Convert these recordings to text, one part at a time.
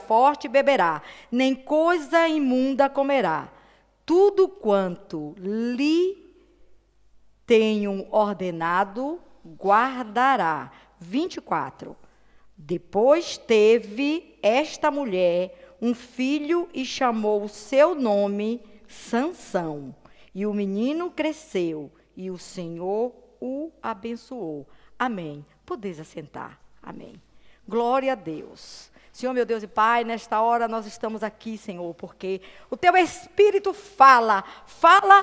forte beberá, nem coisa imunda comerá. Tudo quanto lhe tenho ordenado, guardará. 24. Depois teve esta mulher um filho e chamou o seu nome Sansão. E o menino cresceu e o Senhor o abençoou. Amém. Podeis assentar. Amém. Glória a Deus. Senhor, meu Deus e Pai, nesta hora nós estamos aqui, Senhor, porque o Teu Espírito fala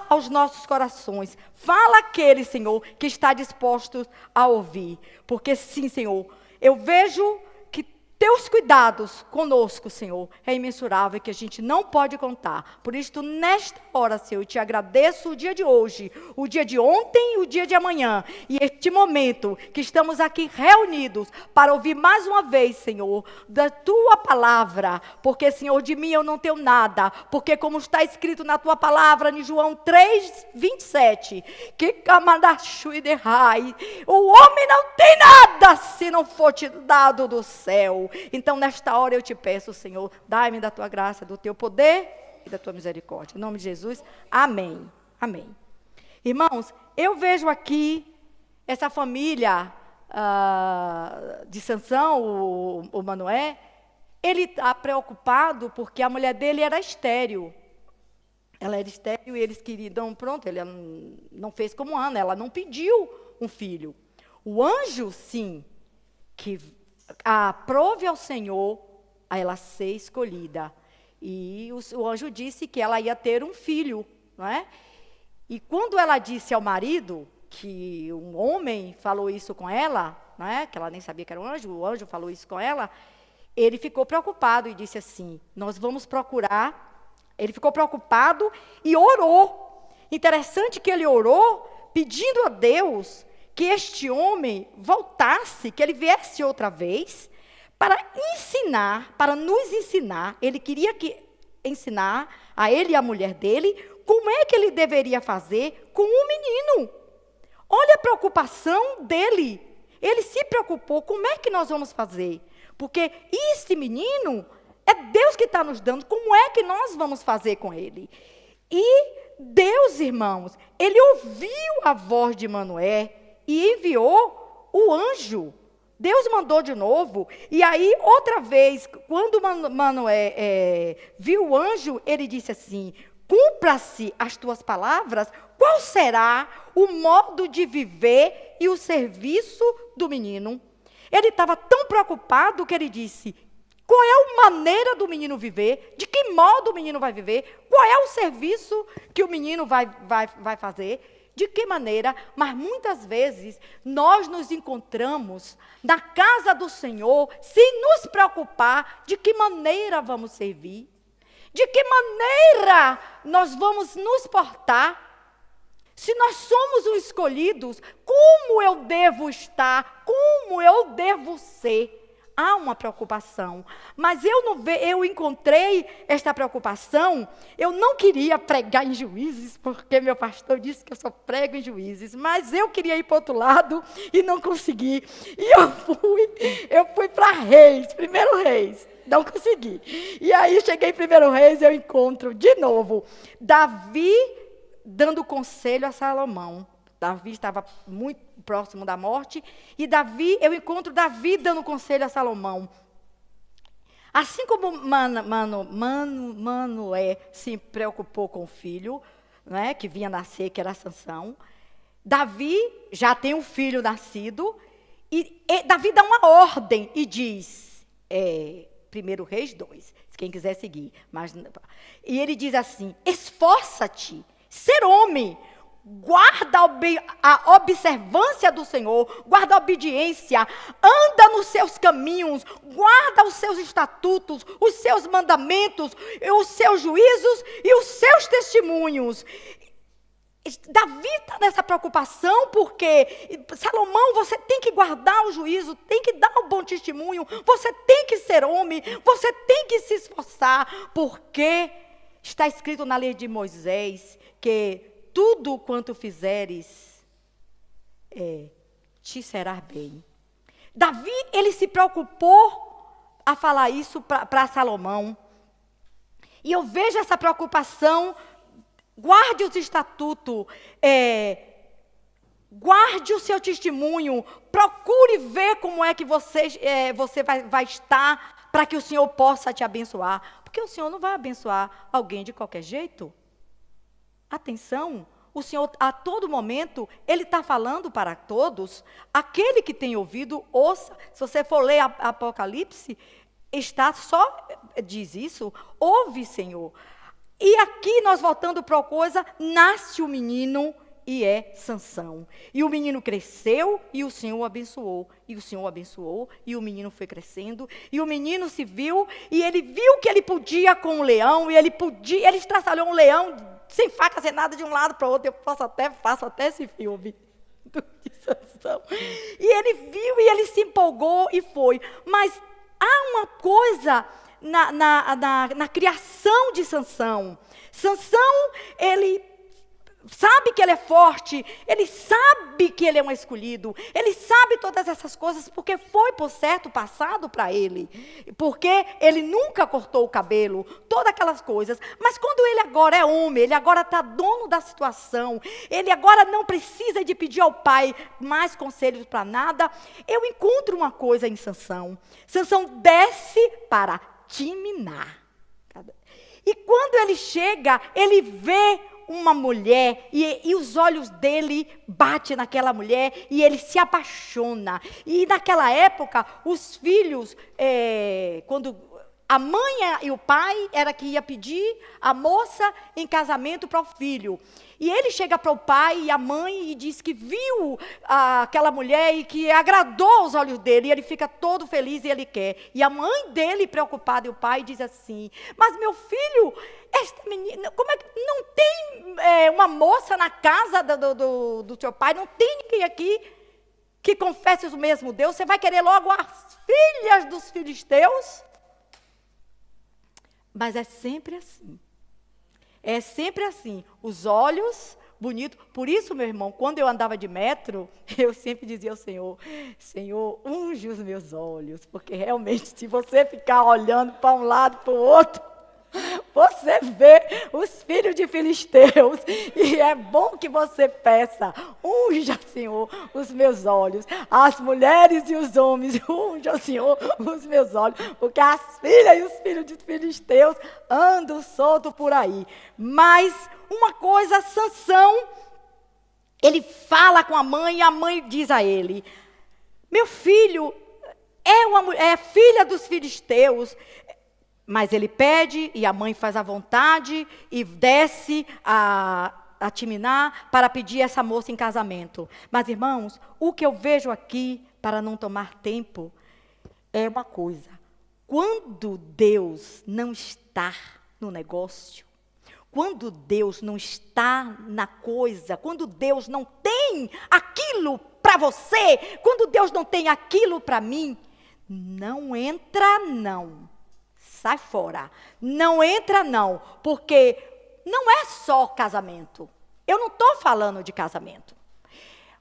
aos nossos corações, fala àquele, Senhor, que está disposto a ouvir. Porque sim, Senhor, eu vejo que Teus cuidados conosco, Senhor, é imensurável, que a gente não pode contar. Por isso, nesta hora, Senhor, eu te agradeço o dia de hoje, o dia de ontem e o dia de amanhã. E este momento que estamos aqui reunidos para ouvir mais uma vez, Senhor, da Tua palavra. Porque, Senhor, de mim eu não tenho nada. Porque como está escrito na Tua palavra, em João 3:27, que camandachuiderrai, o homem não tem nada se não for te dado do céu. Então, nesta hora eu te peço, Senhor, dai-me da Tua graça, do Teu poder e da Tua misericórdia. Em nome de Jesus, amém. Amém. Irmãos, eu vejo aqui essa família de Sansão, o Manoé, ele está preocupado porque a mulher dele era estéril. Ela era estéril e eles queriam, pronto, ele não fez como Ana, ela não pediu um filho. O anjo, sim, que aprove ao Senhor a ela ser escolhida. E o anjo disse que ela ia ter um filho, não é? E quando ela disse ao marido, que um homem falou isso com ela, não é? Que ela nem sabia que era um anjo, o anjo falou isso com ela, ele ficou preocupado e disse assim, nós vamos procurar. Ele ficou preocupado e orou. Interessante que ele orou, pedindo a Deus que este homem voltasse, que ele viesse outra vez, para ensinar, para nos ensinar. Ele queria ensinar a ele e a mulher dele como é que ele deveria fazer com um menino. Olha a preocupação dele. Ele se preocupou, como é que nós vamos fazer? Porque esse menino é Deus que está nos dando, como é que nós vamos fazer com ele? E Deus, irmãos, ele ouviu a voz de Manoé e enviou o anjo. Deus mandou de novo. E aí, outra vez, quando Manoé viu o anjo, ele disse assim, cumpra-se as tuas palavras, qual será o modo de viver e o serviço do menino? Ele estava tão preocupado que ele disse, qual é a maneira do menino viver? De que modo o menino vai viver? Qual é o serviço que o menino vai fazer? De que maneira? Mas muitas vezes nós nos encontramos na casa do Senhor sem nos preocupar de que maneira vamos servir, de que maneira nós vamos nos portar. Se nós somos os escolhidos, como eu devo estar? Como eu devo ser? Há uma preocupação, mas eu encontrei esta preocupação. Eu não queria pregar em Juízes, porque meu pastor disse que eu só prego em Juízes, mas eu queria ir para o outro lado e não consegui. E eu fui para Reis, 1 Reis, não consegui. E aí cheguei em 1 Reis, eu encontro de novo Davi dando conselho a Salomão. Davi estava muito próximo da morte, e eu encontro Davi dando conselho a Salomão. Assim como Manoé se preocupou com o filho, né, que vinha nascer, que era Sansão, Davi já tem um filho nascido, e Davi dá uma ordem e diz, 1 Reis 2, quem quiser seguir. E ele diz assim, esforça-te, ser homem, guarda a observância do Senhor, guarda a obediência, anda nos seus caminhos, guarda os seus estatutos, os seus mandamentos, os seus juízos e os seus testemunhos. Davi está nessa preocupação porque, Salomão, você tem que guardar o juízo, tem que dar um bom testemunho, você tem que ser homem, você tem que se esforçar, porque está escrito na lei de Moisés que tudo quanto fizeres, te será bem. Davi, ele se preocupou a falar isso para Salomão. E eu vejo essa preocupação. Guarde os estatutos, guarde o seu testemunho, procure ver como é que você vai estar para que o Senhor possa te abençoar. Porque o Senhor não vai abençoar alguém de qualquer jeito. Atenção, o Senhor a todo momento, Ele está falando para todos. Aquele que tem ouvido, ouça. Se você for ler Apocalipse, diz isso, ouve, Senhor. E aqui nós voltando para uma coisa, nasce o menino e é Sansão. E o menino cresceu e o Senhor abençoou. E o Senhor abençoou e o menino foi crescendo. E o menino se viu e ele viu que ele podia com o leão. E ele estraçalhou um leão sem faca, sem nada de um lado para o outro. Eu faço até esse filme de Sansão. E ele viu e ele se empolgou e foi. Mas há uma coisa na criação de Sansão. Sansão, ele sabe que ele é forte, ele sabe que ele é um escolhido, ele sabe todas essas coisas, porque foi, por certo, passado para ele. Porque ele nunca cortou o cabelo, todas aquelas coisas. Mas quando ele agora é homem, ele agora está dono da situação, ele agora não precisa de pedir ao pai mais conselhos para nada, eu encontro uma coisa em Sansão. Sansão desce para Timiná. E quando ele chega, ele vê uma mulher e os olhos dele batem naquela mulher e ele se apaixona. E naquela época, os filhos, quando a mãe e o pai era que ia pedir a moça em casamento para o filho. E ele chega para o pai e a mãe e diz que viu aquela mulher e que agradou os olhos dele. E ele fica todo feliz e ele quer. E a mãe dele, preocupada, e o pai diz assim: mas meu filho, esta menina, como é que não tem uma moça na casa do seu pai? Não tem ninguém aqui que confesse o mesmo Deus? Você vai querer logo as filhas dos filisteus? Mas é sempre assim. É sempre assim. Os olhos bonitos. Por isso, meu irmão, quando eu andava de metro, eu sempre dizia ao Senhor: Senhor, unge os meus olhos. Porque realmente, se você ficar olhando para um lado e para o outro, você vê os filhos de filisteus. E é bom que você peça: unja, Senhor, os meus olhos. As mulheres e os homens, unja, Senhor, os meus olhos. Porque as filhas e os filhos de filisteus andam soltos por aí. Mas uma coisa, Sansão, ele fala com a mãe e a mãe diz a ele: meu filho é filha dos filisteus. Mas ele pede e a mãe faz a vontade e desce a Timiná para pedir essa moça em casamento. Mas, irmãos, o que eu vejo aqui, para não tomar tempo, é uma coisa. Quando Deus não está no negócio, quando Deus não está na coisa, quando Deus não tem aquilo para você, quando Deus não tem aquilo para mim, não entra não. Sai fora. Não entra não, porque não é só casamento. Eu não estou falando de casamento.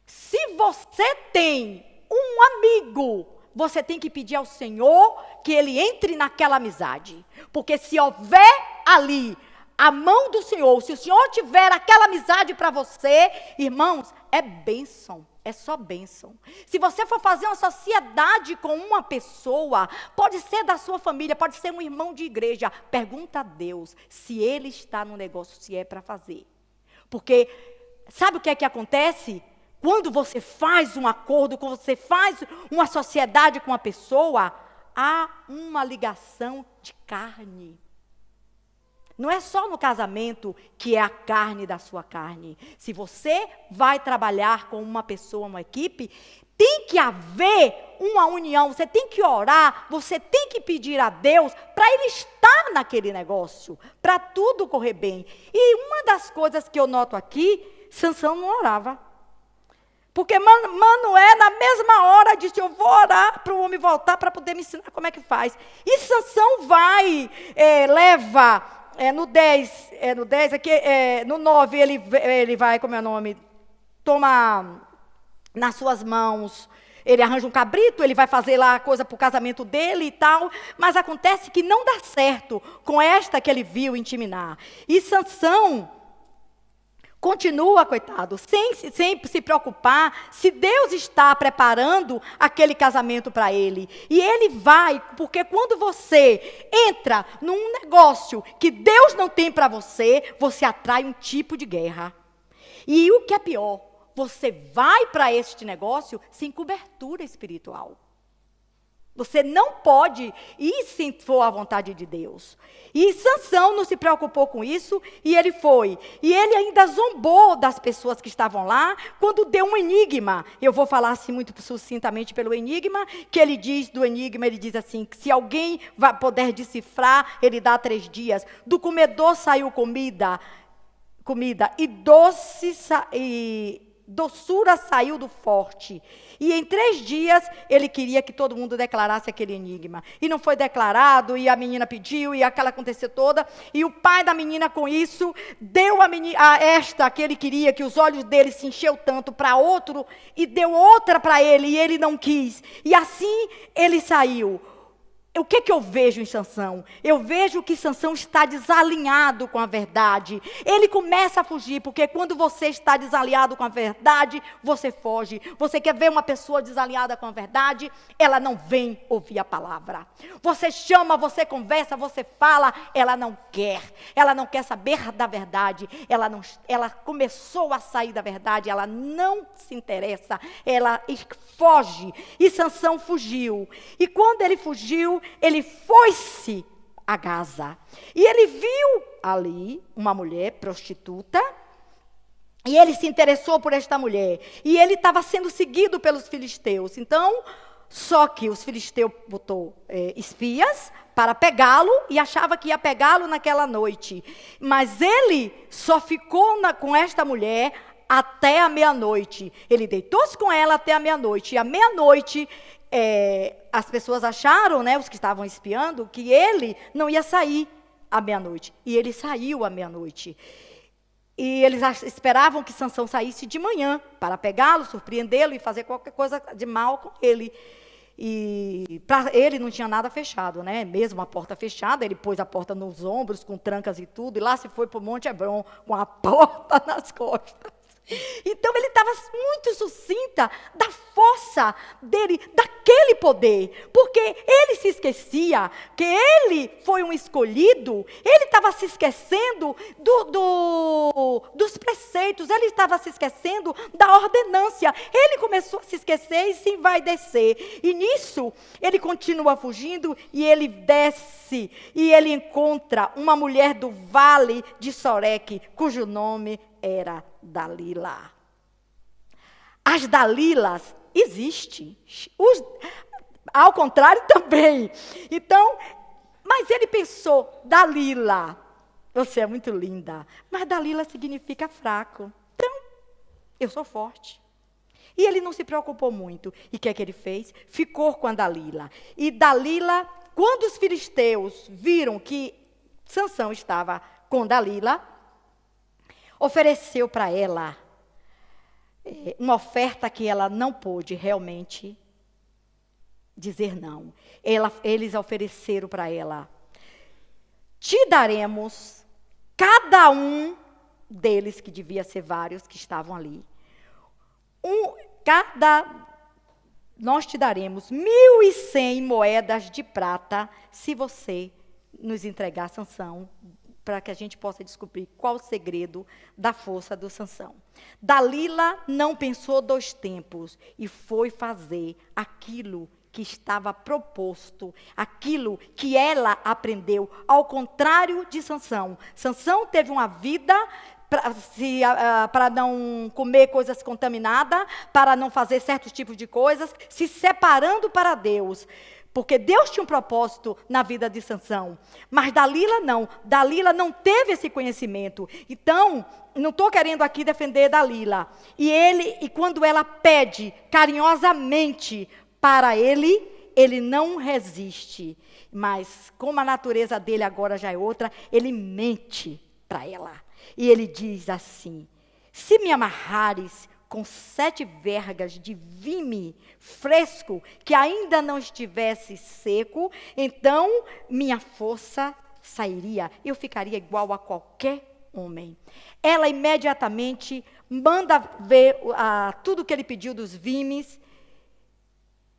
Se você tem um amigo, você tem que pedir ao Senhor que ele entre naquela amizade. Porque se houver ali a mão do Senhor, se o Senhor tiver aquela amizade para você, irmãos, é bênção. É só bênção. Se você for fazer uma sociedade com uma pessoa, pode ser da sua família, pode ser um irmão de igreja, pergunta a Deus se ele está no negócio, se é para fazer. Porque, sabe o que é que acontece? Quando você faz um acordo, quando você faz uma sociedade com uma pessoa, há uma ligação de carne. Não é só no casamento que é a carne da sua carne. Se você vai trabalhar com uma pessoa, uma equipe, tem que haver uma união, você tem que orar, você tem que pedir a Deus para Ele estar naquele negócio, para tudo correr bem. E uma das coisas que eu noto aqui, Sansão não orava. Porque Manoé, na mesma hora, disse: eu vou orar para o homem voltar para poder me ensinar como é que faz. E Sansão vai, leva... no 10, aqui, no 9, ele vai, como é o nome? Toma nas suas mãos ele arranja um cabrito, ele vai fazer lá a coisa para o casamento dele e tal, mas acontece que não dá certo com esta que ele viu em Timná. E Sansão continua, coitado, sem se preocupar se Deus está preparando aquele casamento para ele. E ele vai, porque quando você entra num negócio que Deus não tem para você, você atrai um tipo de guerra. E o que é pior, você vai para este negócio sem cobertura espiritual. Você não pode ir se for a vontade de Deus. E Sansão não se preocupou com isso, e ele foi. E ele ainda zombou das pessoas que estavam lá, quando deu um enigma. Eu vou falar assim muito sucintamente pelo enigma, que ele diz, do enigma, ele diz assim, que se alguém vai poder decifrar, ele dá 3 dias. Do comedor saiu comida e doçura saiu do forte. E em 3 dias, ele queria que todo mundo declarasse aquele enigma. E não foi declarado, e a menina pediu, e aquela aconteceu toda. E o pai da menina, com isso, deu a esta que ele queria, que os olhos dele se encheu tanto, para outro, e deu outra para ele, e ele não quis. E assim, ele saiu. O que eu vejo em Sansão? Eu vejo que Sansão está desalinhado com a verdade. Ele começa a fugir, porque quando você está desalinhado com a verdade, você foge. Você quer ver uma pessoa desalinhada com a verdade? Ela não vem ouvir a palavra. Você chama, você conversa, você fala, ela não quer. Ela não quer saber da verdade. Ela começou a sair da verdade, ela não se interessa. Ela foge. E Sansão fugiu. E quando ele fugiu, ele foi-se a Gaza. E ele viu ali uma mulher prostituta. E ele se interessou por esta mulher. E ele estava sendo seguido pelos filisteus. Então, só que os filisteus botou espias para pegá-lo. E achava que ia pegá-lo naquela noite. Mas ele só ficou com esta mulher até a meia-noite. Ele deitou-se com ela até a meia-noite. E à meia-noite, as pessoas acharam, né, os que estavam espiando, que ele não ia sair à meia-noite. E ele saiu à meia-noite. E eles esperavam que Sansão saísse de manhã para pegá-lo, surpreendê-lo e fazer qualquer coisa de mal com ele. E para ele não tinha nada fechado, né? Mesmo a porta fechada, ele pôs a porta nos ombros, com trancas e tudo, e lá se foi para o Monte Hebron, com a porta nas costas. Então, ele estava muito sucinta da força dele, daquele poder, porque ele se esquecia que ele foi um escolhido, ele estava se esquecendo dos preceitos, ele estava se esquecendo da ordenância, ele começou a se esquecer e se envaidecer, e nisso, ele continua fugindo, e ele desce, e ele encontra uma mulher do vale de Soreque, cujo nome era Dalila. As Dalilas existem. Ao contrário também. Então, mas ele pensou, Dalila, você é muito linda. Mas Dalila significa fraco. Então, eu sou forte. E ele não se preocupou muito. E o que é que ele fez? Ficou com a Dalila. E Dalila, quando os filisteus viram que Sansão estava com Dalila, ofereceu para ela uma oferta que ela não pôde realmente dizer não. Eles ofereceram para ela: te daremos, cada um deles, que devia ser vários que estavam ali, nós te daremos 1.100 moedas de prata se você nos entregar Sansão, para que a gente possa descobrir qual o segredo da força do Sansão. Dalila não pensou 2 tempos e foi fazer aquilo que estava proposto, aquilo que ela aprendeu, ao contrário de Sansão. Sansão teve uma vida para não comer coisas contaminadas, para não fazer certos tipos de coisas, se separando para Deus. Porque Deus tinha um propósito na vida de Sansão. Mas Dalila não. Dalila não teve esse conhecimento. Então, não estou querendo aqui defender Dalila. E quando ela pede carinhosamente para ele, ele não resiste. Mas, como a natureza dele agora já é outra, ele mente para ela. E ele diz assim: se me amarrares com 7 vergas de vime fresco, que ainda não estivesse seco, então minha força sairia, eu ficaria igual a qualquer homem. Ela imediatamente manda ver tudo que ele pediu dos vimes,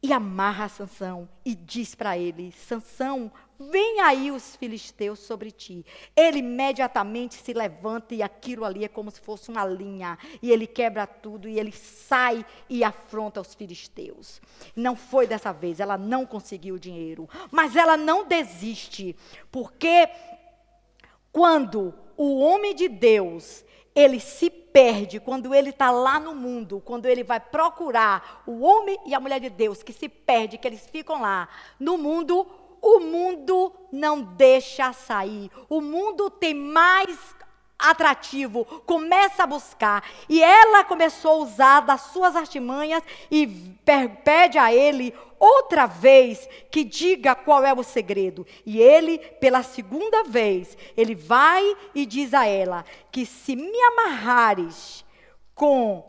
e amarra Sansão e diz para ele: Sansão, vem aí os filisteus sobre ti. Ele imediatamente se levanta e aquilo ali é como se fosse uma linha. E ele quebra tudo e ele sai e afronta os filisteus. Não foi dessa vez, ela não conseguiu o dinheiro. Mas ela não desiste, porque quando o homem de Deus, ele se perde, quando ele está lá no mundo, quando ele vai procurar o homem e a mulher de Deus que se perde, que eles ficam lá no mundo, o mundo não deixa sair. O mundo tem mais atrativo, começa a buscar. E ela começou a usar das suas artimanhas e pede a ele outra vez que diga qual é o segredo. E ele, pela segunda vez, ele vai e diz a ela que se me amarrares com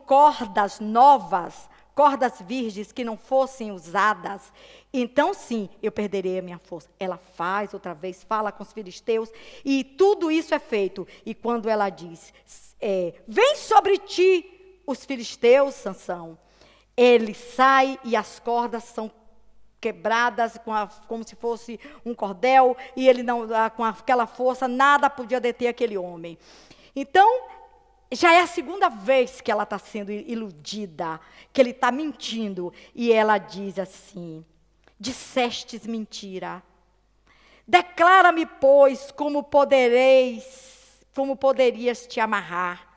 cordas novas, cordas virgens que não fossem usadas, então sim, eu perderei a minha força. Ela faz outra vez, fala com os filisteus, e tudo isso é feito. E quando ela diz, vem sobre ti os filisteus, Sansão, ele sai e as cordas são quebradas como se fosse um cordel, e ele não, com aquela força, nada podia deter aquele homem. Então, já é a segunda vez que ela está sendo iludida, que ele está mentindo. E ela diz assim: dissestes mentira. Declara-me, pois, como poderias te amarrar.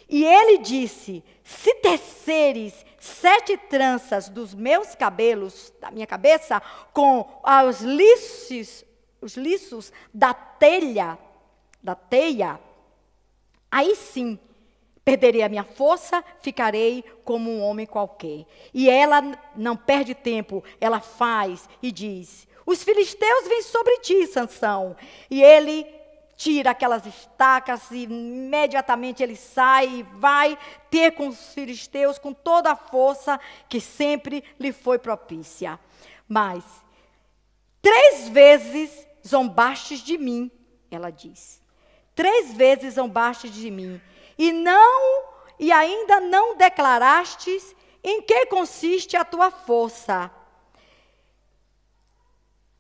E ele disse: se teceres 7 tranças dos meus cabelos, da minha cabeça, com os liços da teia, aí sim, perderei a minha força, ficarei como um homem qualquer. E ela não perde tempo, ela faz e diz: os filisteus vêm sobre ti, Sansão. E ele tira aquelas estacas e imediatamente ele sai e vai ter com os filisteus com toda a força que sempre lhe foi propícia. Mas 3 vezes zombastes de mim, ela diz. 3 vezes zombastes de mim. E ainda não declarastes em que consiste a tua força.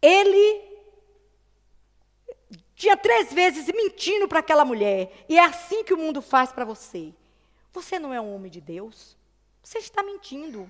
Ele tinha 3 vezes mentindo para aquela mulher. E é assim que o mundo faz para você. Você não é um homem de Deus? Você está mentindo.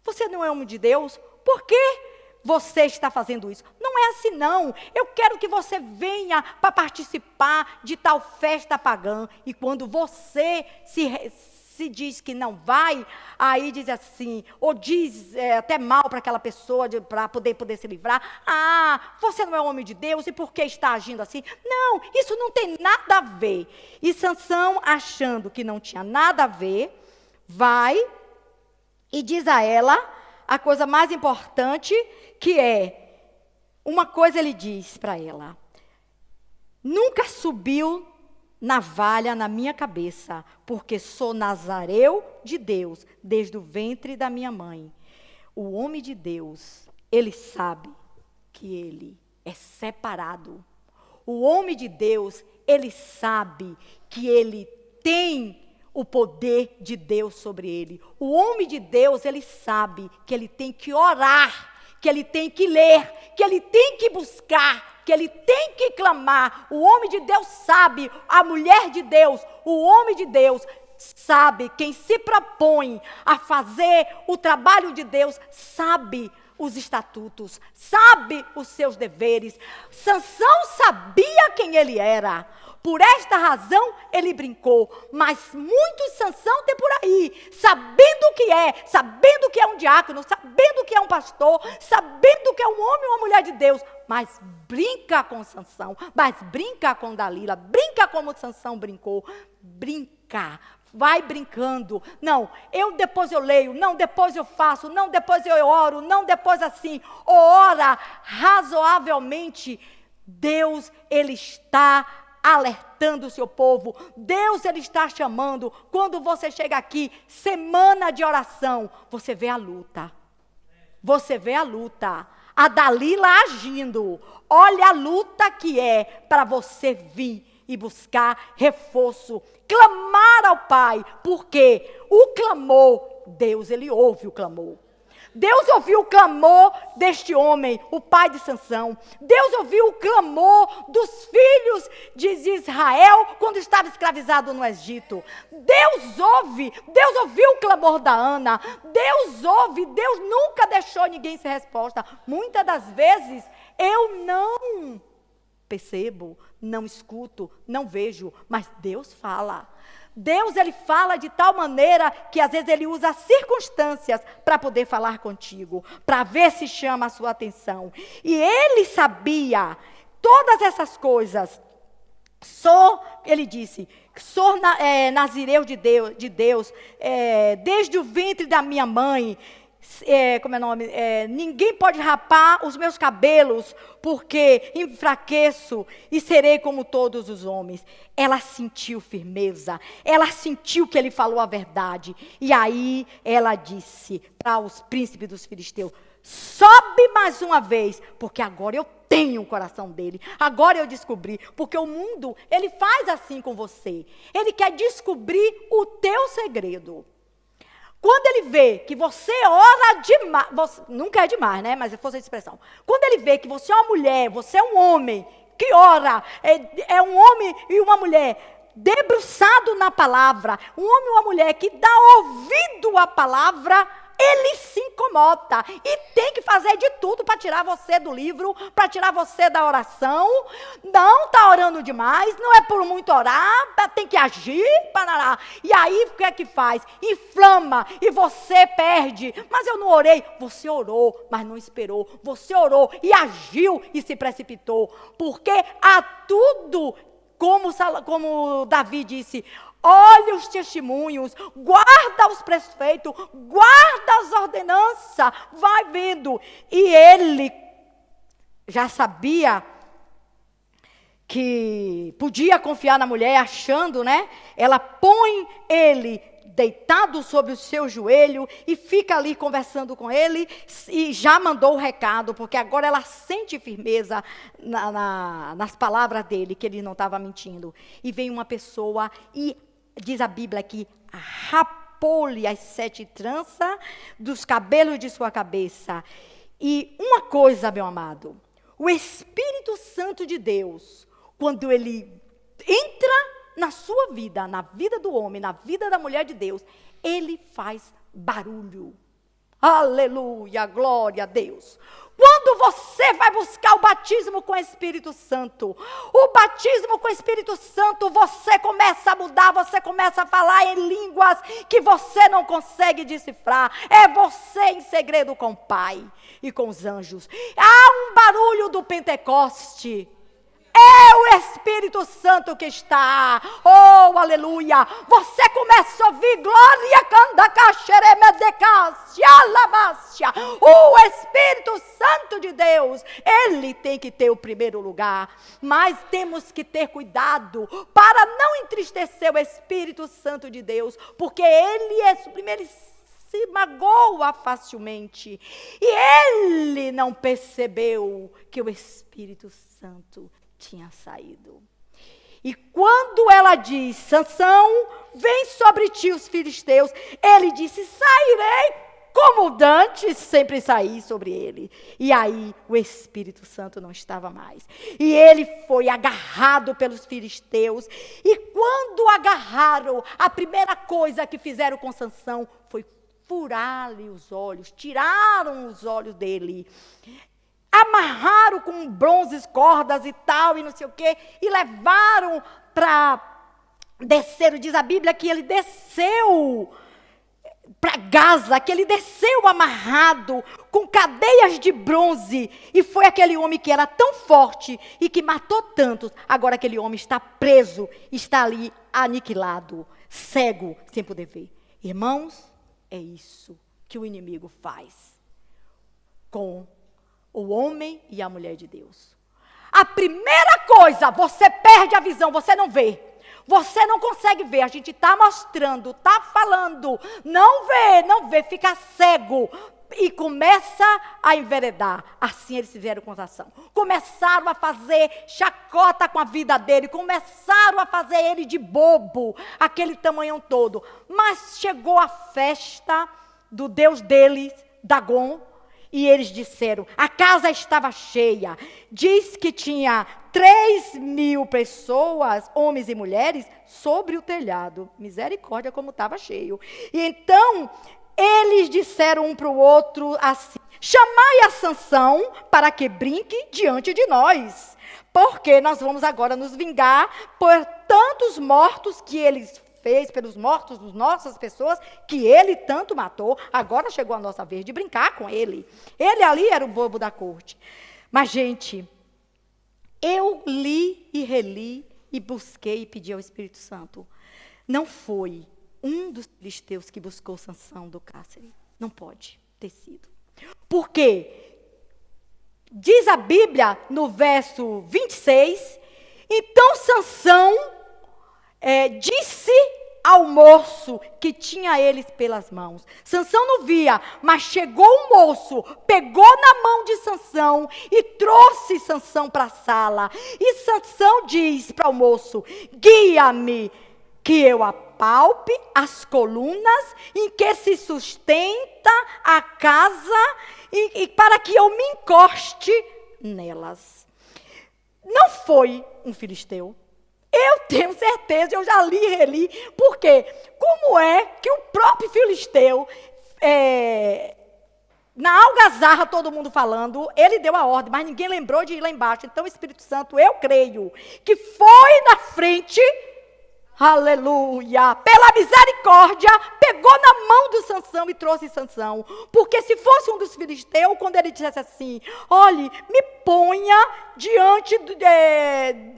Você não é um homem de Deus? Por quê? Você está fazendo isso. Não é assim, não. Eu quero que você venha para participar de tal festa pagã. E quando você se diz que não vai, aí diz assim, ou diz até mal para aquela pessoa, para poder se livrar. Ah, você não é um homem de Deus, e por que está agindo assim? Não, isso não tem nada a ver. E Sansão, achando que não tinha nada a ver, vai e diz a ela a coisa mais importante, que é, uma coisa ele diz para ela: nunca subiu navalha na minha cabeça, porque sou nazareu de Deus, desde o ventre da minha mãe. O homem de Deus, ele sabe que ele é separado. O homem de Deus, ele sabe que ele tem o poder de Deus sobre ele. O homem de Deus, ele sabe que ele tem que orar, que ele tem que ler, que ele tem que buscar, que ele tem que clamar. O homem de Deus sabe, a mulher de Deus, o homem de Deus sabe, quem se propõe a fazer o trabalho de Deus, sabe os estatutos, sabe os seus deveres. Sansão sabia quem ele era. Por esta razão, ele brincou. Mas muitos Sansão tem por aí, sabendo que é um diácono, sabendo que é um pastor, sabendo que é um homem ou uma mulher de Deus, mas brinca com Sansão, mas brinca com Dalila, brinca como Sansão brincou, brinca. Vai brincando. Não, depois eu leio, não, depois eu faço, não, depois eu oro, não, depois assim. Ora razoavelmente. Deus, ele está alertando o seu povo. Deus, ele está chamando. Quando você chega aqui, semana de oração, você vê a luta. Você vê a luta. A Dalila agindo. Olha a luta que é para você vir e buscar reforço. Clamar ao Pai. Porque o clamor, Deus, ele ouve o clamor. Deus ouviu o clamor deste homem, o pai de Sansão. Deus ouviu o clamor dos filhos de Israel quando estava escravizado no Egito. Deus ouviu o clamor da Ana. Deus ouve, Deus nunca deixou ninguém sem resposta. Muitas das vezes eu não percebo, não escuto, não vejo, mas Deus fala. Deus, ele fala de tal maneira que às vezes ele usa circunstâncias para poder falar contigo, para ver se chama a sua atenção. E ele sabia todas essas coisas. Ele disse, sou nazireu de Deus, desde o ventre da minha mãe. Ninguém pode rapar os meus cabelos, porque enfraqueço e serei como todos os homens. Ela sentiu firmeza, ela sentiu que ele falou a verdade. E aí ela disse para os príncipes dos filisteus: sobe mais uma vez, porque agora eu tenho o coração dele. Agora eu descobri, porque o mundo, ele faz assim com você. Ele quer descobrir o teu segredo. Quando ele vê que você ora demais, nunca é demais, né? Mas se fosse a expressão. Quando ele vê que você é uma mulher, você é um homem que ora, é um homem e uma mulher debruçado na palavra, um homem e uma mulher que dá ouvido à palavra, ele se incomoda e tem que fazer de tudo para tirar você do livro, para tirar você da oração. Não está orando demais, não é por muito orar, tem que agir, parará. E aí o que é que faz? Inflama e você perde. Mas eu não orei. Você orou, mas não esperou. Você orou e agiu e se precipitou. Porque há tudo, como Davi disse, olha os testemunhos, guarda os preceitos, guarda as ordenanças, vai vendo. E ele já sabia que podia confiar na mulher, achando, né? Ela põe ele deitado sobre o seu joelho e fica ali conversando com ele e já mandou o recado, porque agora ela sente firmeza nas palavras dele, que ele não estava mentindo. E vem uma pessoa e diz a Bíblia que rapou-lhe as 7 tranças dos cabelos de sua cabeça. E uma coisa, meu amado, o Espírito Santo de Deus, quando ele entra na sua vida, na vida do homem, na vida da mulher de Deus, ele faz barulho. Aleluia, glória a Deus. Quando você vai buscar o batismo com o Espírito Santo, o batismo com o Espírito Santo, você começa a mudar, você começa a falar em línguas que você não consegue decifrar. É você em segredo com o Pai e com os anjos. Há um barulho do Pentecoste. É o Espírito Santo que está. Oh, aleluia. Você começa a ouvir glória, o Espírito Santo de Deus, ele tem que ter o primeiro lugar. Mas temos que ter cuidado para não entristecer o Espírito Santo de Deus, porque ele é primeiro, se magoa facilmente. E ele não percebeu que o Espírito Santo tinha saído. E quando ela diz: Sansão, vem sobre ti os filisteus, ele disse: sairei como dantes sempre saí sobre ele. E aí o Espírito Santo não estava mais. E ele foi agarrado pelos filisteus. E quando agarraram, a primeira coisa que fizeram com Sansão foi furar-lhe os olhos, tiraram os olhos dele. Amarraram com bronzes, cordas e tal, e não sei o quê, e levaram para descer. Diz a Bíblia que ele desceu para Gaza, que ele desceu amarrado, com cadeias de bronze, e foi aquele homem que era tão forte e que matou tantos. Agora aquele homem está preso, está ali aniquilado, cego, sem poder ver. Irmãos, é isso que o inimigo faz com o homem e a mulher de Deus. A primeira coisa, você perde a visão, você não vê. Você não consegue ver, a gente está mostrando, está falando, não vê, fica cego. E começa a enveredar. Assim eles fizeram com Sansão. Começaram a fazer chacota com a vida dele. Começaram a fazer ele de bobo. Aquele tamanhão todo. Mas chegou a festa do Deus deles, Dagon. E eles disseram, a casa estava cheia. Diz que tinha 3.000 pessoas, homens e mulheres, sobre o telhado. Misericórdia, como estava cheio. E então, eles disseram um para o outro assim, chamai a Sansão para que brinque diante de nós. Porque nós vamos agora nos vingar por tantos mortos que eles fez pelos mortos das nossas pessoas, que ele tanto matou. Agora chegou a nossa vez de brincar com ele. Ele ali era o bobo da corte. Mas, gente, eu li e reli e busquei e pedi ao Espírito Santo. Não foi um dos filisteus que buscou Sansão do cárcere. Não pode ter sido. Por quê? Diz a Bíblia no verso 26, então Sansão disse ao moço que tinha eles pelas mãos. Sansão não via, mas chegou o moço, pegou na mão de Sansão e trouxe Sansão para a sala. E Sansão diz para o moço, guia-me, que eu apalpe as colunas em que se sustenta a casa e para que eu me encoste nelas. Não foi um filisteu. Eu tenho certeza, eu já li e reli, porque como é que o próprio filisteu, na algazarra, todo mundo falando, ele deu a ordem, mas ninguém lembrou de ir lá embaixo. Então o Espírito Santo, eu creio, que foi na frente, aleluia, pela misericórdia, pegou na mão do Sansão e trouxe Sansão. Porque se fosse um dos filisteus, quando ele dissesse assim, olhe, me ponha diante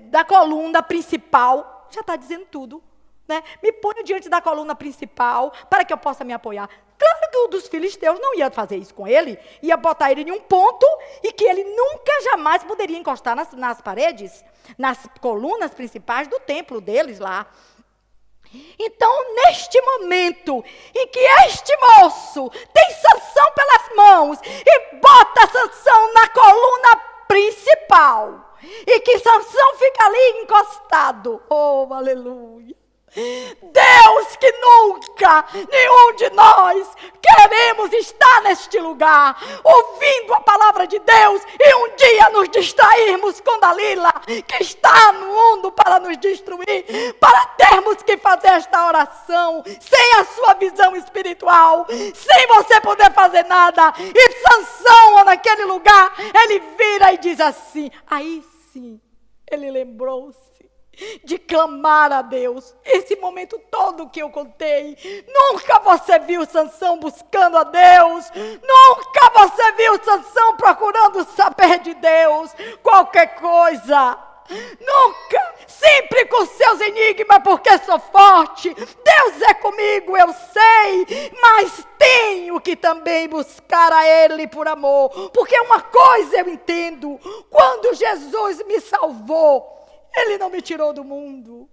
da coluna principal, já está dizendo tudo, né? Me ponha diante da coluna principal, para que eu possa me apoiar. Claro que um dos filisteus não ia fazer isso com ele, ia botar ele em um ponto, e que ele nunca, jamais poderia encostar nas paredes, nas colunas principais do templo deles lá. Então, neste momento em que este moço tem Sansão pelas mãos e bota Sansão na coluna principal, e que Sansão fica ali encostado, oh, aleluia. Deus, que nunca nenhum de nós queremos estar neste lugar, ouvindo a palavra de Deus, e um dia nos distrairmos com Dalila, que está no mundo para nos destruir, para termos que fazer esta oração, sem a sua visão espiritual, sem você poder fazer nada. E Sansão, naquele lugar, ele vira e diz assim, aí sim, ele lembrou-se de clamar a Deus. Esse momento todo que eu contei, nunca você viu Sansão buscando a Deus, nunca você viu Sansão procurando saber de Deus, qualquer coisa, nunca, sempre com seus enigmas, porque sou forte, Deus é comigo, eu sei, mas tenho que também buscar a Ele por amor, porque uma coisa eu entendo, quando Jesus me salvou, Ele não me tirou do mundo.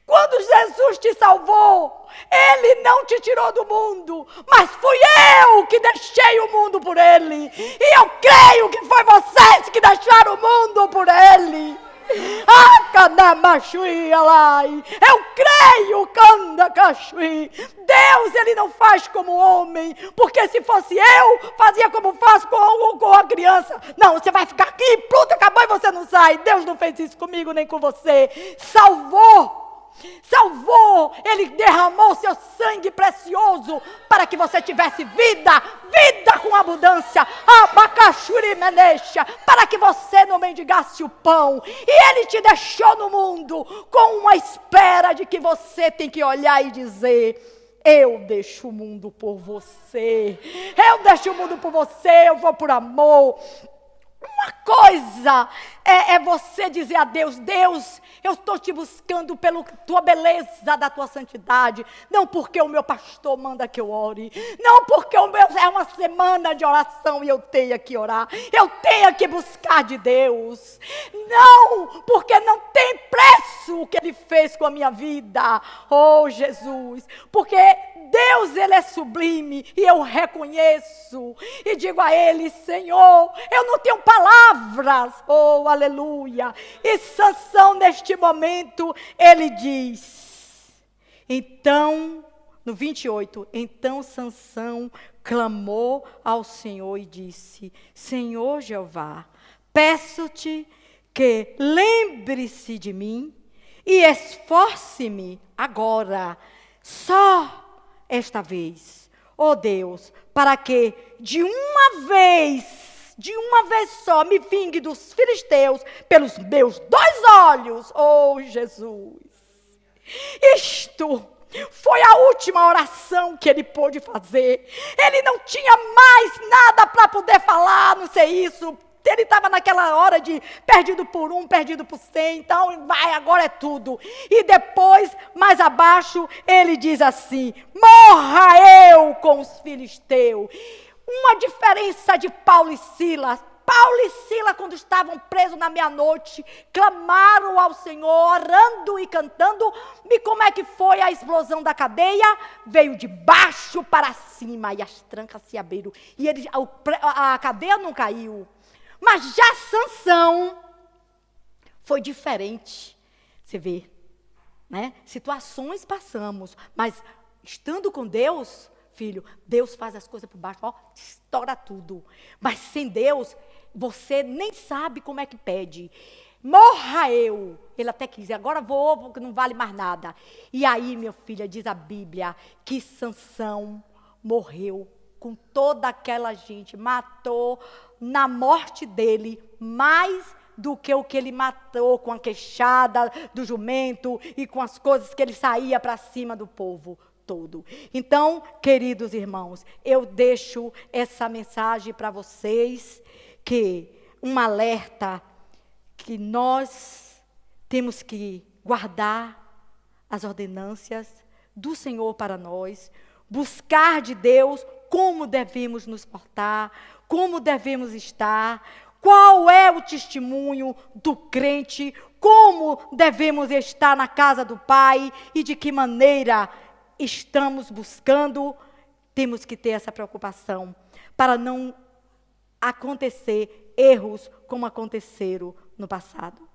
Quando Jesus te salvou, Ele não te tirou do mundo, mas fui eu que deixei o mundo por Ele. E eu creio que foi vocês que deixaram o mundo por Ele. Eu creio, Deus, Ele não faz como homem, porque se fosse eu, fazia como faço com a criança. Não, você vai ficar aqui, pronto, acabou e você não sai. Deus não fez isso comigo nem com você. Salvou, Ele derramou seu sangue precioso para que você tivesse vida com abundância, abacaxuri menexa, para que você não mendigasse o pão, e Ele te deixou no mundo com uma espera de que você tem que olhar e dizer, eu deixo o mundo por você, eu deixo o mundo por você, eu vou por amor. Uma coisa é você dizer a Deus: Deus, eu estou te buscando pela tua beleza, da tua santidade, não porque o meu pastor manda que eu ore, não porque é uma semana de oração e eu tenho que orar, eu tenho que buscar de Deus, não, porque não tem preço o que Ele fez com a minha vida, oh Jesus, porque Deus, Ele é sublime, e eu reconheço, e digo a Ele: Senhor, eu não tenho palavras, oh aleluia. E Sansão, neste momento, ele diz, então, no 28, então Sansão clamou ao Senhor e disse: Senhor Jeová, peço-te que lembre-se de mim e esforce-me agora, só esta vez, ó Deus, para que de uma vez só me vingue dos filisteus pelos meus 2 olhos, oh Jesus. Isto foi a última oração que ele pôde fazer. Ele não tinha mais nada para poder falar, não sei isso. Ele estava naquela hora de perdido por 1, perdido por 100, então vai, agora é tudo. E depois, mais abaixo, ele diz assim: morra eu com os filisteus. Uma diferença de Paulo e Silas. Paulo e Silas, quando estavam presos na meia-noite, clamaram ao Senhor, orando e cantando. E como é que foi a explosão da cadeia? Veio de baixo para cima e as trancas se abriram. E a cadeia não caiu. Mas já Sansão foi diferente. Você vê, né? Situações passamos, mas estando com Deus, filho, Deus faz as coisas por baixo, ó, estoura tudo. Mas sem Deus, você nem sabe como é que pede. Morra eu. Ele até quis, agora vou, porque não vale mais nada. E aí, minha filha, diz a Bíblia que Sansão morreu com toda aquela gente, matou na morte dele mais do que o que ele matou com a queixada do jumento e com as coisas que ele saía para cima do povo todo. Então, queridos irmãos, eu deixo essa mensagem para vocês, que um alerta, que nós temos que guardar as ordenâncias do Senhor para nós, buscar de Deus como devemos nos portar, como devemos estar, qual é o testemunho do crente, como devemos estar na casa do Pai e de que maneira estamos buscando. Temos que ter essa preocupação para não acontecer erros como aconteceram no passado.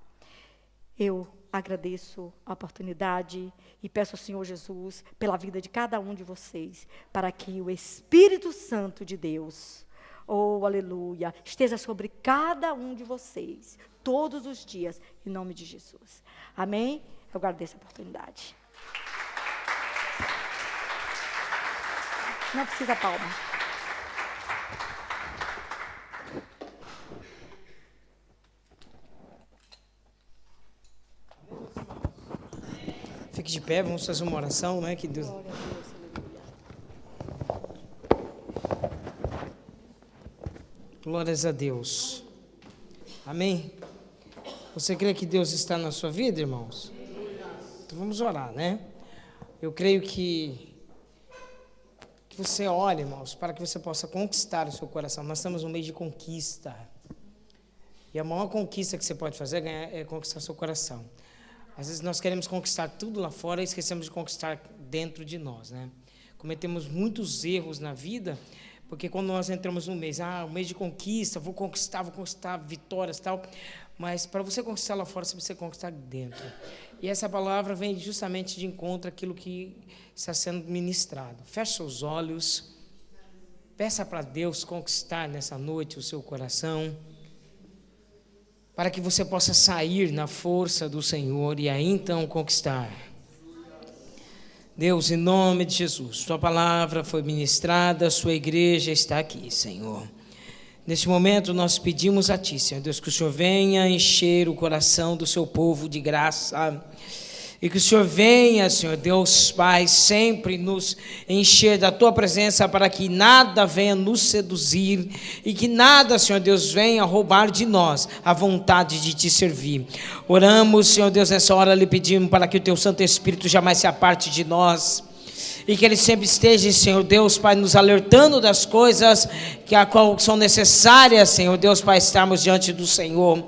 Eu agradeço a oportunidade e peço ao Senhor Jesus pela vida de cada um de vocês, para que o Espírito Santo de Deus, oh aleluia, esteja sobre cada um de vocês, todos os dias, em nome de Jesus. Amém? Eu agradeço a oportunidade. Não precisa palma. Fique de pé, vamos fazer uma oração, né? Que Deus... Glória a Deus, aleluia. Glórias a Deus. Amém? Você crê que Deus está na sua vida, irmãos? Então vamos orar, né? Eu creio que você ore, irmãos, para que você possa conquistar o seu coração. Nós estamos no meio de conquista. E a maior conquista que você pode fazer é conquistar seu coração. Às vezes nós queremos conquistar tudo lá fora e esquecemos de conquistar dentro de nós, né? Cometemos muitos erros na vida, porque quando nós entramos no mês, o mês de conquista, vou conquistar vitórias e tal, mas para você conquistar lá fora, você precisa conquistar dentro. E essa palavra vem justamente de encontro àquilo que está sendo ministrado. Feche seus olhos, peça para Deus conquistar nessa noite o seu coração, para que você possa sair na força do Senhor e aí então conquistar. Deus, em nome de Jesus, Tua palavra foi ministrada, Sua igreja está aqui, Senhor. Neste momento nós pedimos a Ti, Senhor Deus, que o Senhor venha encher o coração do Seu povo de graça. E que o Senhor venha, Senhor Deus Pai, sempre nos encher da Tua presença, para que nada venha nos seduzir e que nada, Senhor Deus, venha roubar de nós a vontade de Te servir. Oramos, Senhor Deus, nessa hora lhe pedimos para que o Teu Santo Espírito jamais se aparte de nós e que Ele sempre esteja, Senhor Deus Pai, nos alertando das coisas que são necessárias, Senhor Deus Pai, estarmos diante do Senhor.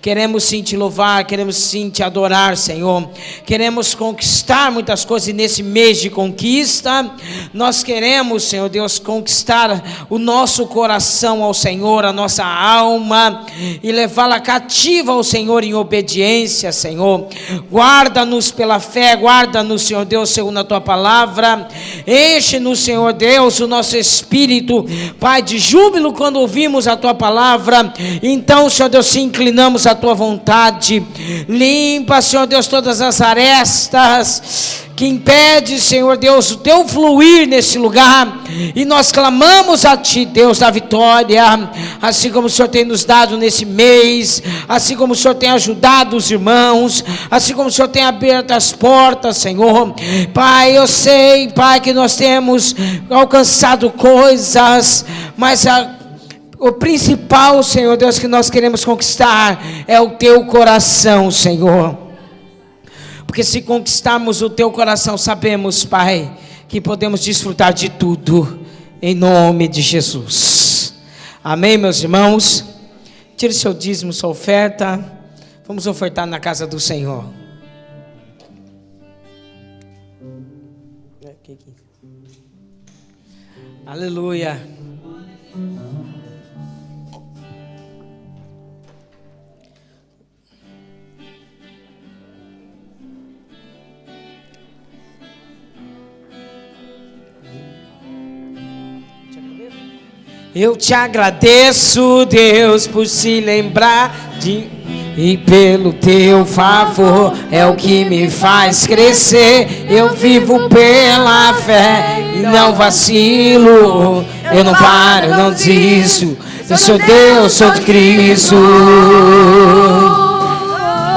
Queremos sim Te louvar, queremos sim Te adorar, Senhor. Queremos conquistar muitas coisas, e nesse mês de conquista, nós queremos, Senhor Deus, conquistar o nosso coração ao Senhor, a nossa alma, e levá-la cativa ao Senhor em obediência, Senhor. Guarda-nos pela fé, guarda-nos, Senhor Deus, segundo a Tua palavra. Enche-nos, Senhor Deus, o nosso espírito, Pai, de júbilo quando ouvimos a Tua palavra. Então, Senhor Deus, se inclinamos a Tua vontade. Limpa, Senhor Deus, todas as arestas que impede, Senhor Deus, o Teu fluir nesse lugar, e nós clamamos a Ti, Deus da vitória, assim como o Senhor tem nos dado nesse mês, assim como o Senhor tem ajudado os irmãos, assim como o Senhor tem aberto as portas, Senhor. Pai, eu sei, Pai, que nós temos alcançado coisas, mas o principal, Senhor Deus, que nós queremos conquistar é o Teu coração, Senhor. Porque se conquistarmos o Teu coração, sabemos, Pai, que podemos desfrutar de tudo, em nome de Jesus. Amém, meus irmãos? Tire seu dízimo, sua oferta. Vamos ofertar na casa do Senhor. Aleluia. Eu Te agradeço, Deus, por se lembrar de e pelo Teu favor é o que me faz crescer. Eu vivo pela fé e não vacilo. Eu não paro, eu não desisto. Eu sou Deus, sou de Cristo.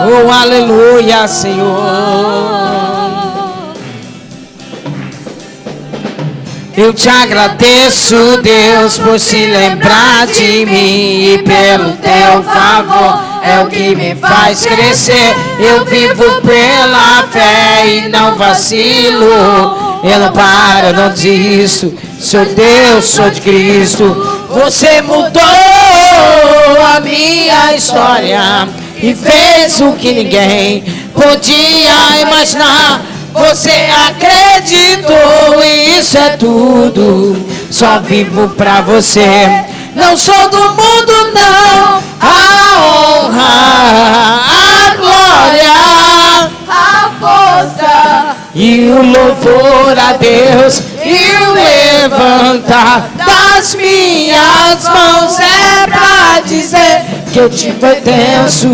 Oh, aleluia, Senhor. Eu Te agradeço, Deus, por se lembrar de mim, e pelo Teu favor é o que me faz crescer. Eu vivo pela fé e não vacilo. Eu não paro, eu não desisto. Sou Deus, sou de Cristo. Você mudou a minha história e fez o que ninguém podia imaginar. Você acreditou e isso é tudo. Só vivo pra Você. Não sou do mundo, não. A honra, a glória, a força e o louvor a Deus, e o levantar das minhas mãos é pra dizer que eu Te pertenço.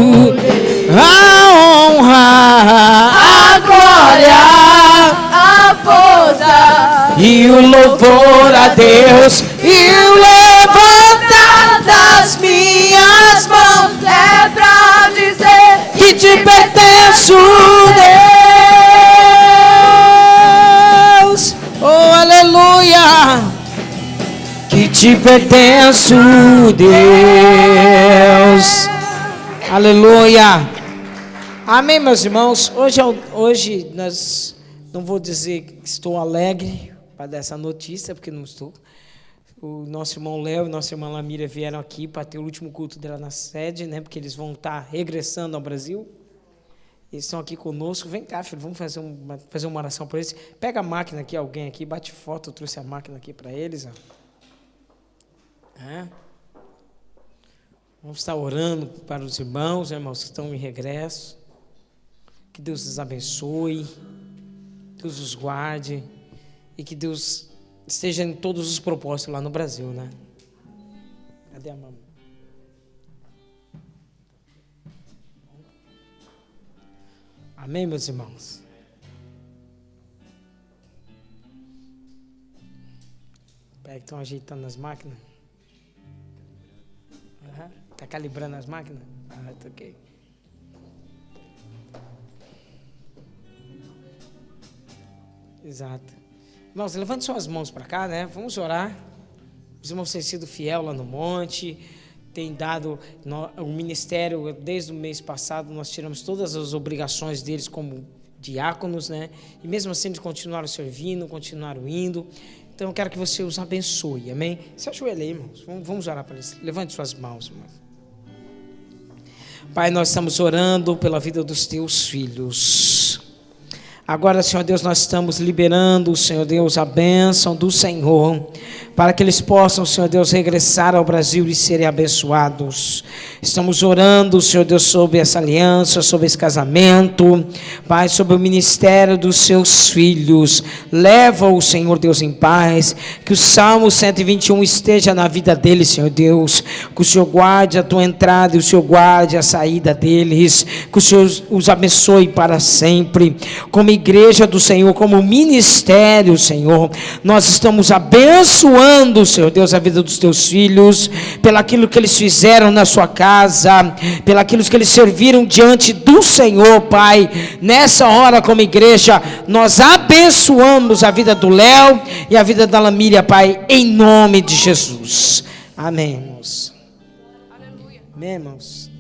A honra, a glória, a força e o louvor a Deus, e o levantar das minhas mãos é pra dizer que Te pertenço, Deus. Oh, aleluia. Que Te pertenço, Deus. Aleluia. Amém, meus irmãos. Hoje nós, não vou dizer que estou alegre para dar essa notícia, porque não estou. O nosso irmão Léo e nossa irmã Lamíria vieram aqui para ter o último culto dela na sede, né? Porque eles vão estar regressando ao Brasil. Eles estão aqui conosco. Vem cá, filho, vamos fazer uma oração para eles. Pega a máquina aqui, alguém aqui, bate foto. Eu trouxe a máquina aqui para eles. Ó. Vamos estar orando para os irmãos que estão em regresso. Que Deus os abençoe, Deus os guarde e que Deus esteja em todos os propósitos lá no Brasil, né? Cadê a mamãe? Amém, meus irmãos? Pega que estão ajeitando as máquinas. Está calibrando as máquinas? Tá ok. Exato. Irmãos, levante suas mãos para cá, né? Vamos orar. Os irmãos têm sido fiel lá no monte, têm dado o ministério, desde o mês passado, nós tiramos todas as obrigações deles como diáconos, né? E mesmo assim eles continuaram servindo, continuaram indo. Então eu quero que você os abençoe, amém? Se ajoelhe aí, irmãos. Vamos orar para eles. Levante suas mãos, irmãos. Pai, nós estamos orando pela vida dos teus filhos. Agora, Senhor Deus, nós estamos liberando, Senhor Deus, a bênção do Senhor, para que eles possam, Senhor Deus, regressar ao Brasil e serem abençoados. Estamos orando, Senhor Deus, sobre essa aliança, sobre esse casamento, Pai, sobre o ministério dos seus filhos. Leva-o, Senhor Deus, em paz, que o Salmo 121 esteja na vida deles, Senhor Deus, que o Senhor guarde a tua entrada e o Senhor guarde a saída deles, que o Senhor os abençoe para sempre. Como igreja do Senhor, como ministério, Senhor, nós estamos abençoando, Senhor Deus, a vida dos teus filhos, pelaquilo que eles fizeram na sua casa, pelaquilo que eles serviram diante do Senhor, Pai. Nessa hora, como igreja, nós abençoamos a vida do Léo e a vida da Lamília, Pai, em nome de Jesus. Amém, irmãos. Aleluia. Amém, irmãos.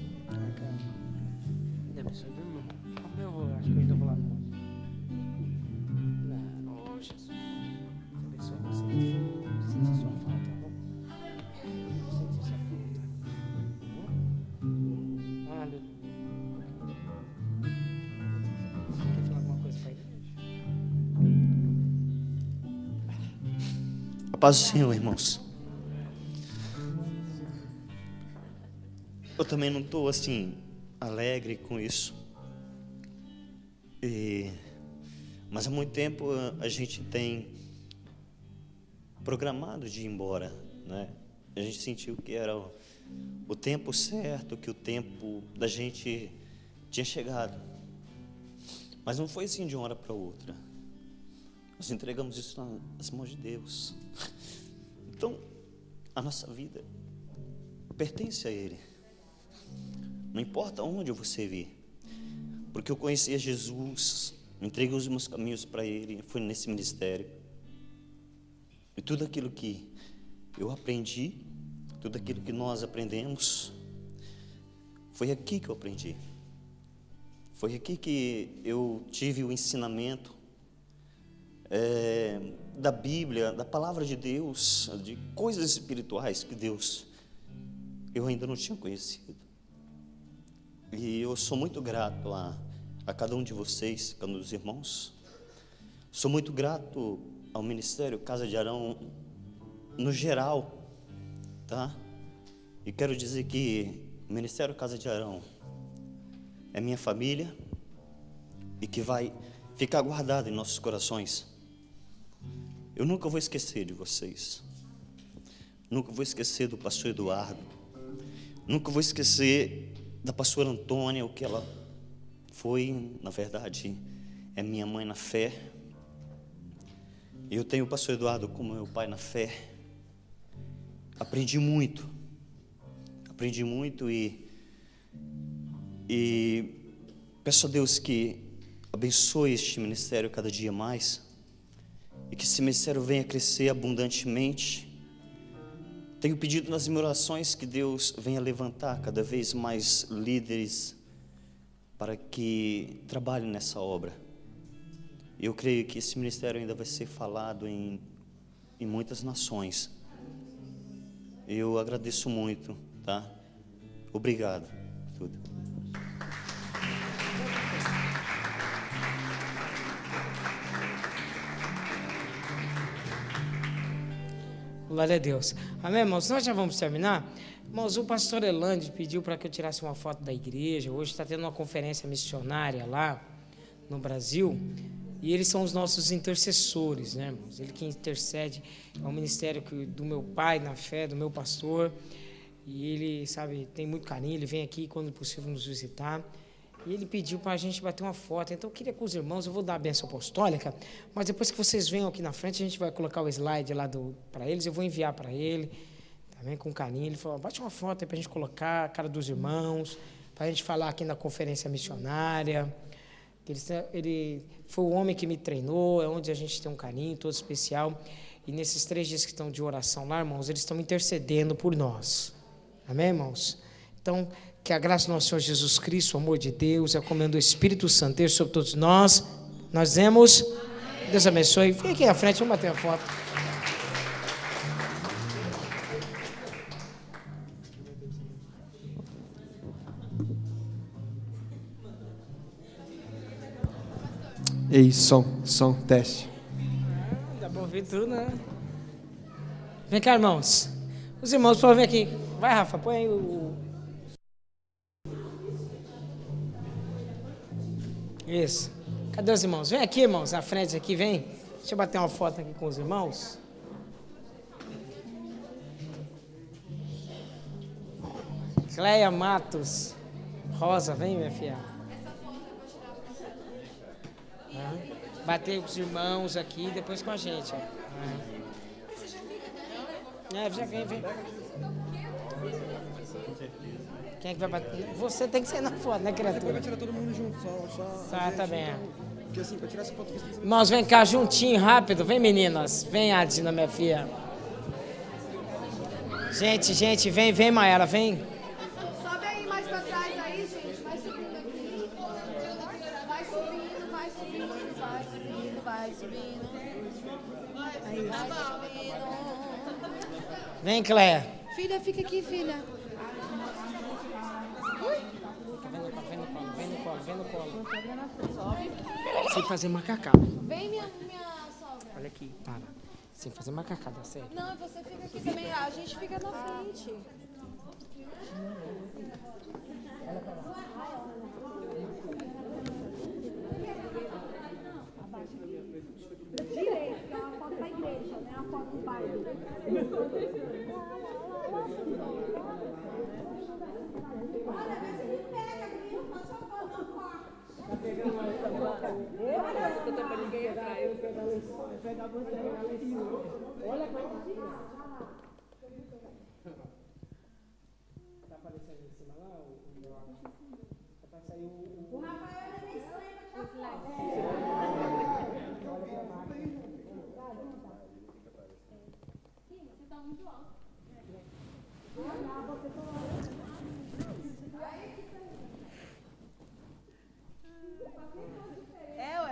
A paz do Senhor, irmãos. Eu também não estou assim alegre com isso. Mas há muito tempo a gente tem programado de ir embora, né? A gente sentiu que era o tempo certo, que o tempo da gente tinha chegado. Mas não foi assim de uma hora para outra. Nós entregamos isso nas mãos de Deus. Então, a nossa vida pertence a Ele. Não importa onde você vir. Porque eu conhecia Jesus, entreguei os meus caminhos para Ele, foi nesse ministério. E tudo aquilo que eu aprendi, tudo aquilo que nós aprendemos, foi aqui que eu aprendi. Foi aqui que eu tive o ensinamento da Bíblia, da palavra de Deus, de coisas espirituais que Deus eu ainda não tinha conhecido. E eu sou muito grato a cada um de vocês, cada um dos irmãos. Sou muito grato ao Ministério Casa de Arão no geral, tá? E quero dizer que o Ministério Casa de Arão é minha família e que vai ficar guardado em nossos corações. Eu nunca vou esquecer de vocês. Nunca vou esquecer do pastor Eduardo. Nunca vou esquecer da pastora Antônia, o que ela foi, na verdade, é minha mãe na fé. Eu tenho o pastor Eduardo como meu pai na fé. Aprendi muito e peço a Deus que abençoe este ministério cada dia mais e que esse ministério venha crescer abundantemente. Tenho pedido nas minhas orações que Deus venha levantar cada vez mais líderes para que trabalhem nessa obra. Eu creio que esse ministério ainda vai ser falado em muitas nações. Eu agradeço muito, tá? Obrigado por tudo. Glória a Deus. Amém, irmãos? Nós já vamos terminar. Irmãos, o pastor Elande pediu para que eu tirasse uma foto da igreja. Hoje está tendo uma conferência missionária lá no Brasil. E eles são os nossos intercessores, né, irmãos? Ele que intercede, é um ministério do meu pai na fé, do meu pastor. E ele, sabe, tem muito carinho. Ele vem aqui quando possível nos visitar. E ele pediu para a gente bater uma foto. Então, eu queria com os irmãos, eu vou dar a bênção apostólica, mas depois que vocês venham aqui na frente, a gente vai colocar o slide lá para eles, eu vou enviar para ele, também com carinho. Ele falou, bate uma foto aí para a gente colocar a cara dos irmãos, para a gente falar aqui na conferência missionária. Ele foi o homem que me treinou, é onde a gente tem um carinho todo especial. E nesses 3 dias que estão de oração lá, irmãos, eles estão intercedendo por nós. Amém, irmãos? Então, que a graça do nosso Senhor Jesus Cristo, o amor de Deus, a comunhão do Espírito Santo esteja sobre todos nós. Nós vemos. Deus abençoe. Vem aqui à frente, vamos bater uma foto. Ei, som, teste. Dá pra ouvir tudo, né? Vem cá, irmãos. Os irmãos, por favor, vem aqui. Vai, Rafa, põe aí o... Isso. Cadê os irmãos? Vem aqui, irmãos, à frente aqui, vem. Deixa eu bater uma foto aqui com os irmãos. Cleia Matos. Rosa, vem, minha filha. Bater com os irmãos aqui, depois com a gente. Já vem. Quem é que vai bater? Você tem que ser na foto, né, criatura? Vai tirar todo mundo junto, só Tá bem. Porque assim, pra tirar essa foto... Irmãos, vem cá juntinho, rápido. Vem, meninas. Vem, Adina, minha filha. Gente, vem, Maera, vem. Sobe aí mais pra trás aí, gente. Vai subindo aqui. Vai subindo. Vai subindo. Aí, vai subindo. Vem, Cléia. Filha, fica aqui, filha. Vem no colo. Sem fazer macacá. Vem, minha sogra. Olha aqui, para. Sem fazer macacá, dá certo. Não, você fica aqui também. A gente fica na frente. Direito, que é uma foto da igreja, né? Uma foto do pai. Olha, vê se ele pega, menino. Faz sua foto, não corta. Tá pegando uma foto. Eu tô pra ninguém entrar. Eu pegar você. Olha como Tá aparecendo em cima lá? Vai sair o Rafael é meio estranho pra tirar foto. Você tá muito alto.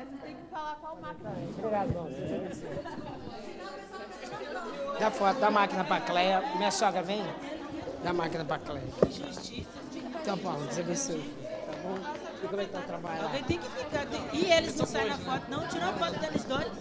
Você tem que falar qual máquina. Obrigado, irmão. Dá foto da máquina pra Cléia. Minha sogra, vem. Dá a máquina pra Cléia. Então, Paulo, Deus abençoe. Tá bom? E como é que tá o trabalho lá? Alguém tem que ficar. E eles não saem na foto, não? Tira uma foto deles dois.